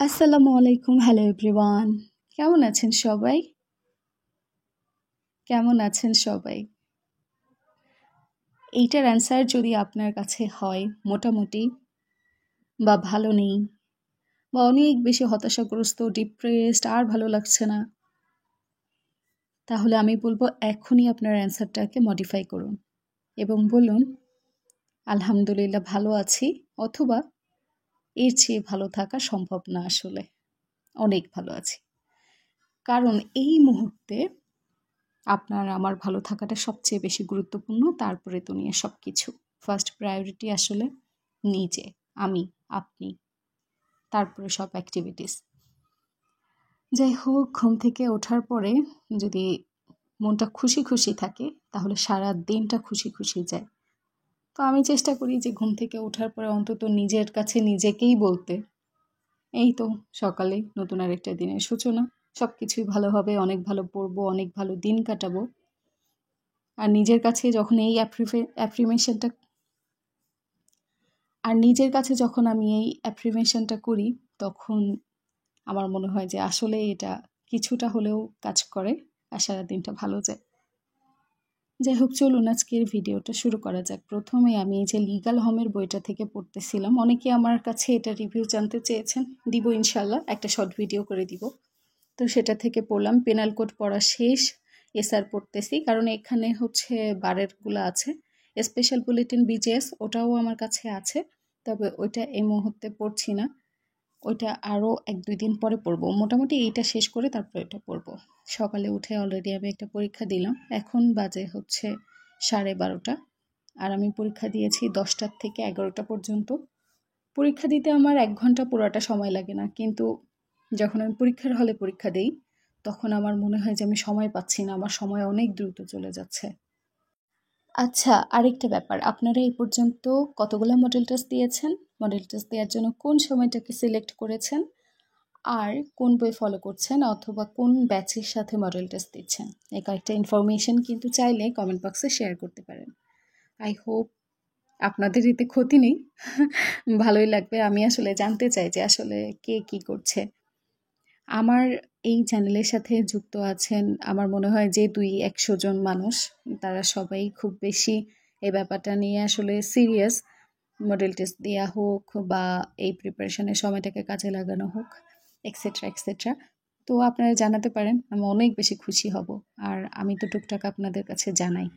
আসসালামু আলাইকুম। Hello everyone. কেমন আছেন সবাই? কেমন আছেন সবাই? এইটার অ্যান্সার যদি আপনার কাছে হয় মোটামুটি বা ভালো নেই বা অনেক বেশি হতাশাগ্রস্ত, ডিপ্রেসড, আর ভালো লাগছে না, তাহলে আমি বলবো এখনই আপনার অ্যান্সারটাকে মডিফাই করুন এবং বলুন আলহামদুলিল্লাহ ভালো আছি, অথবা এর চেয়ে ভালো থাকা সম্ভব না, আসলে অনেক ভালো আছি। কারণ এই মুহূর্তে আপনার আমার ভালো থাকাটা সবচেয়ে বেশি গুরুত্বপূর্ণ, তারপরে দুনিয়া সব কিছু। ফার্স্ট প্রায়োরিটি আসলে নিজে, আমি, আপনি, তারপরে সব অ্যাক্টিভিটিস। যাই হোক, ঘুম থেকে ওঠার পরে যদি মনটা খুশি খুশি থাকে তাহলে সারা দিনটা খুশি খুশি যায়। তো আমি চেষ্টা করি যে ঘুম থেকে ওঠার পরে অন্তত নিজের কাছে নিজেকেই বলতে, এই তো সকালে নতুন আরেকটা দিনের সূচনা, সব কিছুই ভালো হবে, অনেক ভালো পড়বো, অনেক ভালো দিন কাটাবো। আর নিজের কাছে যখন এই অ্যাফ্রিমেশনটা যখন আমি এই অ্যাফ্রিমেশনটা করি, তখন আমার মনে হয় যে আসলে এটা কিছুটা হলেও কাজ করে আর সারা দিনটা ভালো যায়। যাই হোক, চলুন আজকের ভিডিওটা শুরু করা যাক। প্রথমে আমি এই যে লিগাল হোমের বইটা থেকে পড়তেছিলাম। অনেকে আমার কাছে এটা রিভিউ জানতে চেয়েছেন, দিব ইনশাল্লাহ, একটা শর্ট ভিডিও করে দিব। তো সেটা থেকে পড়লাম। পেনাল কোড পড়া শেষ, এসআর পড়তেছি, কারণ এখানে হচ্ছে বারেরগুলো আছে। স্পেশাল বুলেটিন বিজিএস ওটাও আমার কাছে আছে, তবে ওইটা এই মুহূর্তে পড়ছি না, ওইটা আরও 1-2 দিন পরে পড়বো। মোটামুটি এইটা শেষ করে তারপর এটা পড়বো। সকালে উঠে অলরেডি আমি একটা পরীক্ষা দিলাম, এখন বাজে হচ্ছে 12:30, আর আমি পরীক্ষা দিয়েছি 10টার থেকে 11টা পর্যন্ত। পরীক্ষা দিতে আমার 1 ঘন্টা পুরোটা সময় লাগে না, কিন্তু যখন আমি পরীক্ষার হলে পরীক্ষা দিই তখন আমার মনে হয় যে আমি সময় পাচ্ছি না, আমার সময় অনেক দ্রুত চলে যাচ্ছে। আচ্ছা, আরেকটা ব্যাপার, আপনারা এই পর্যন্ত কতগুলো মডেল টেস্ট দিয়েছেন? মডেল টেস্ট দেওয়ার জন্য কোন সময়টাকে সিলেক্ট করেছেন? আর কোন বই ফলো করছেন অথবা কোন ব্যাচের সাথে মডেল টেস্ট দিচ্ছেন? এই কয়েকটা ইনফরমেশন কিন্তু চাইলে কমেন্ট বক্সে শেয়ার করতে পারেন। আই হোপ আপনাদের এতে ক্ষতি নেই, ভালোই লাগবে। আমি আসলে জানতে চাই যে আসলে কে কি করছে। আমার এই চ্যানেলের সাথে যুক্ত আছেন আমার মনে হয় যে 200-100 জন মানুষ, তারা সবাই খুব বেশি এই ব্যাপারটা নিয়ে আসলে সিরিয়াস। মডেল টেস্ট দেওয়া হোক বা এই প্রিপারেশনের সময়টাকে কাজে লাগানো হোক, এক্সেট্রা এক্সেট্রা। তো আপনারা জানাতে পারেন, আমি অনেক বেশি খুশি হব। আর আমি তো টুকটাক আপনাদের কাছে জানাই।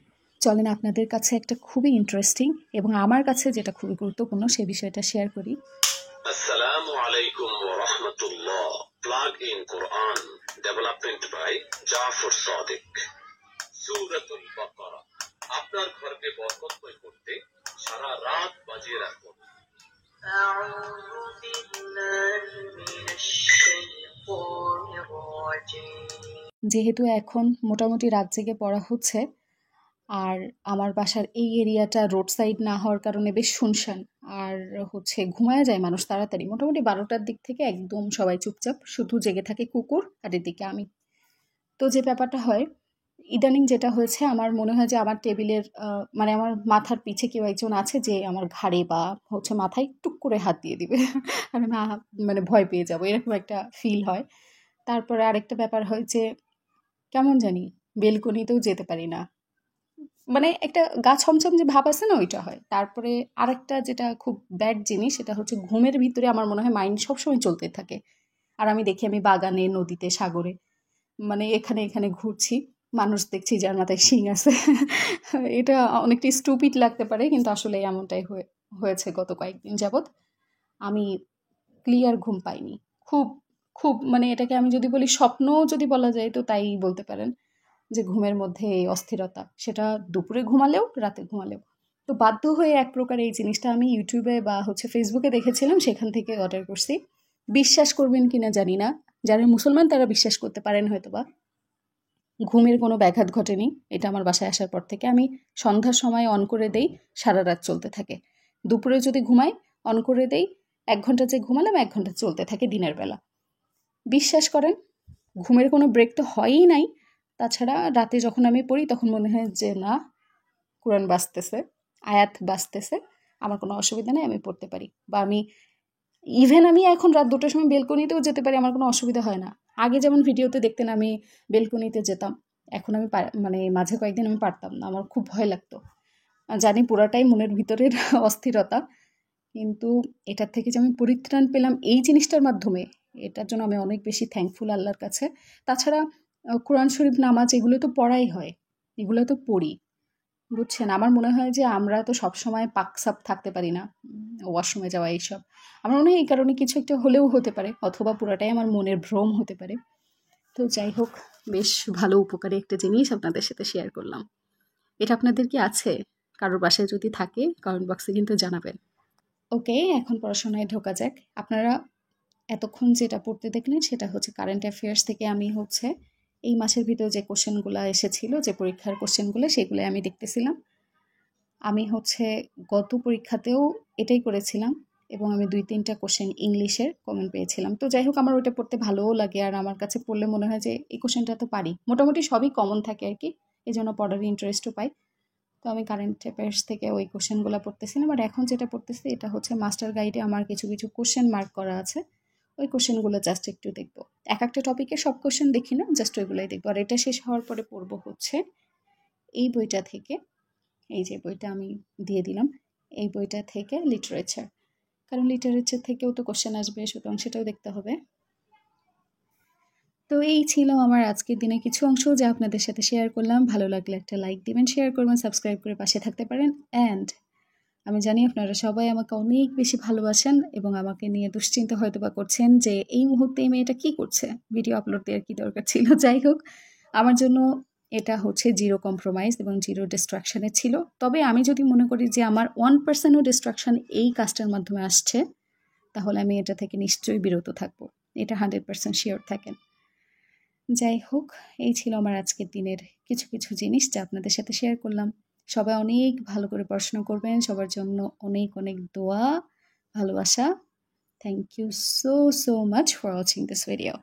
চলেন আপনাদের কাছে একটা খুবই ইন্টারেস্টিং এবং আমার কাছে যেটা খুবই গুরুত্বপূর্ণ সে বিষয়টা শেয়ার করি। আসসালামু আলাইকুম ওয়া রাহমাতুল্লাহ। Plug in Quran, development by Jafar Sadiq. সূরাতুল বাকারা আপনার ঘরকে বরকতময় করতে সারা রাত বাজিয়ে রাখুন। আউযু বিল্লাহি মিনাশ শাইতানির রাজীম। যেহেতু এখন মোটামুটি রাত জেগে পড়া হচ্ছে, আর আমার বাসার এই এরিয়াটা রোড সাইড না হওয়ার কারণে বেশ শুনশান, আর হচ্ছে ঘুমায় যায় মানুষ তাড়াতাড়ি। মোটামুটি 12টার দিক থেকে একদম সবাই চুপচাপ, শুধু জেগে থাকে কুকুর আর এদিকে আমি। তো যে ব্যাপারটা হয় ইদানিং, যেটা হয়েছে, আমার মনে হয় যে আমার টেবিলের মানে আমার মাথার পিছে কেউ একজন আছে যে আমার ঘাড়ে বা হচ্ছে মাথায় টুক করে হাত দিয়ে দিবে আর আমি মানে ভয় পেয়ে যাবো, এরকম একটা ফিল হয়। তারপরে আরেকটা ব্যাপার হয় যে কেমন জানি বেলকনিতেও যেতে পারি না, মানে একটা গা ছমছম যে ভাব আছে না, ওইটা হয়। তারপরে আরেকটা যেটা খুব ব্যাড জিনিস, সেটা হচ্ছে ঘুমের ভিতরে আমার মনে হয় মাইন্ড সবসময় চলতে থাকে। আর আমি দেখি আমি বাগানে, নদীতে, সাগরে, মানে এখানে এখানে ঘুরছি, মানুষ দেখছি যার মাথায় শিং আছে এটা অনেকটা স্টুপিড লাগতে পারে, কিন্তু আসলে এমনটাই হয়েছে গত কয়েকদিন যাবৎ। আমি ক্লিয়ার ঘুম পাইনি, খুব খুব, মানে এটাকে আমি যদি বলি স্বপ্ন যদি বলা যায় তো তাই বলতে পারেন, যে ঘুমের মধ্যে এই অস্থিরতা, সেটা দুপুরে ঘুমালেও রাতে ঘুমালেও। তো বাধ্য হয়ে এক প্রকার এই জিনিসটা আমি ইউটিউবে বা হচ্ছে ফেসবুকে দেখেছিলাম, সেখান থেকে অর্ডার করছি। বিশ্বাস করবেন কিনা জানি না, যারা মুসলমান তারা বিশ্বাস করতে পারেন হয়তোবা, ঘুমের কোনো ব্যাঘাত ঘটেনি। এটা আমার বাসায় আসার পর থেকে আমি সন্ধ্যার সময় অন করে দেই, সারা রাত চলতে থাকে। দুপুরে যদি ঘুমাই অন করে দেই, 1 ঘন্টা যে ঘুমালাম 1 ঘন্টা চলতে থাকে দিনের বেলা। বিশ্বাস করেন, ঘুমের কোনো ব্রেক তো হয়ই নাই। তাছাড়া রাতে যখন আমি পড়ি তখন মনে হয় যে না, কোরআন বাজতেছে, আয়াত বাজতেছে, আমার কোনো অসুবিধা নেই, আমি পড়তে পারি। বা আমি ইভেন আমি এখন রাত 2টার সময় বেলকনিতেও যেতে পারি, আমার কোনো অসুবিধা হয় না। আগে যেমন ভিডিওতে দেখতেন আমি বেলকনিতে যেতাম, এখন আমি মানে মাঝে কয়েকদিন আমি পারতাম না, আমার খুব ভয় লাগতো। জানি পুরাটাই মনের ভিতরের অস্থিরতা, কিন্তু এটার থেকে যে আমি পরিত্রাণ পেলাম এই জিনিসটার মাধ্যমে, এটার জন্য আমি অনেক বেশি থ্যাঙ্কফুল আল্লাহর কাছে। তাছাড়া কোরআন শরীফ, নামাজ এগুলো তো পড়াই হয়, এগুলো তো পড়ি, বুঝছেন? আমার মনে হয় যে আমরা তো সবসময় পাকসাপ থাকতে পারি না, ওয়াশরুমে যাওয়া এইসব। আমার মনে হয় এই কারণে কিছু একটা হলেও হতে পারে, অথবা পুরাটাই আমার মনের ভ্রম হতে পারে। তো যাই হোক, বেশ ভালো উপকারী একটা জিনিস আপনাদের সাথে শেয়ার করলাম। এটা আপনাদের কি আছে? কারোর বাসায় যদি থাকে কমেন্ট বক্সে কিন্তু জানাবেন। ওকে, এখন পড়াশোনায় ঢোকা যাক। আপনারা এতক্ষণ যেটা পড়তে দেখলেন সেটা হচ্ছে কারেন্ট অ্যাফেয়ার্স থেকে আমি হচ্ছে এই মাসের ভিতরে যে কোশ্চেনগুলো এসেছিল, যে পরীক্ষার কোশ্চেনগুলো, সেগুলো আমি দেখতেছিলাম। আমি হচ্ছে গত পরীক্ষাতেও এটাই করেছিলাম, এবং আমি 2-3টা কোশ্চেন ইংলিশের কমন পেয়েছিলাম। তো যাই হোক, আমার ওইটা পড়তে ভালোও লাগে, আর আমার কাছে পড়লে মনে হয় যে এই কোশ্চেনটা তো পারি, মোটামুটি সবই কমন থাকে আর কি, এই জন্য পড়ার ইন্টারেস্টও পাই। তো আমি কারেন্ট অ্যাফেয়ার্স থেকে ওই কোশ্চেনগুলো পড়তেছিলাম, আর এখন যেটা পড়তেছি এটা হচ্ছে মাস্টার গাইডে আমার কিছু কিছু কোশ্চেন মার্ক করা আছে, ওই কোশ্চেনগুলো জাস্ট একটু দেখবো। এক একটা টপিকে সব কোশ্চেন দেখি না, জাস্ট ওইগুলোই দেখবো। আর এটা শেষ হওয়ার পরে পড়বো হচ্ছে এই বইটা থেকে, এই যে বইটা আমি দিয়ে দিলাম, এই বইটা থেকে লিটারেচার, কারণ লিটারেচার থেকেও তো কোশ্চেন আসবে, সুতরাং সেটাও দেখতে হবে। তো এই ছিল আমার আজকের দিনে কিছু অংশ যা আপনাদের সাথে শেয়ার করলাম। ভালো লাগলে একটা লাইক দিবেন, শেয়ার করবেন, সাবস্ক্রাইব করে পাশে থাকতে পারেন। অ্যান্ড আমি জানি আপনারা সবাই আমাকে অনেক বেশি ভালোবাসেন এবং আমাকে নিয়ে দুশ্চিন্তা হয়তো বা করছেন যে এই মুহূর্তে এই মেয়েটা কী করছে, ভিডিও আপলোড দেওয়ার কী দরকার ছিল। যাই হোক, আমার জন্য এটা হচ্ছে জিরো কম্প্রোমাইজ এবং জিরো ডিস্ট্রাকশানে ছিল। তবে আমি যদি মনে করি যে আমার 1%ও ডিস্ট্রাকশান এই কাজটার মাধ্যমে আসছে, তাহলে আমি এটা থেকে নিশ্চয়ই বিরত থাকবো, এটা 100% শিওর থাকেন। যাই হোক, এই ছিল আমার আজকের দিনের কিছু কিছু জিনিস যা আপনাদের সাথে শেয়ার করলাম। সবাই অনেক ভালো করে পড়াশোনা করবেন, সবার জন্য অনেক অনেক দোয়া, ভালোবাসা। Thank you so much for watching this video.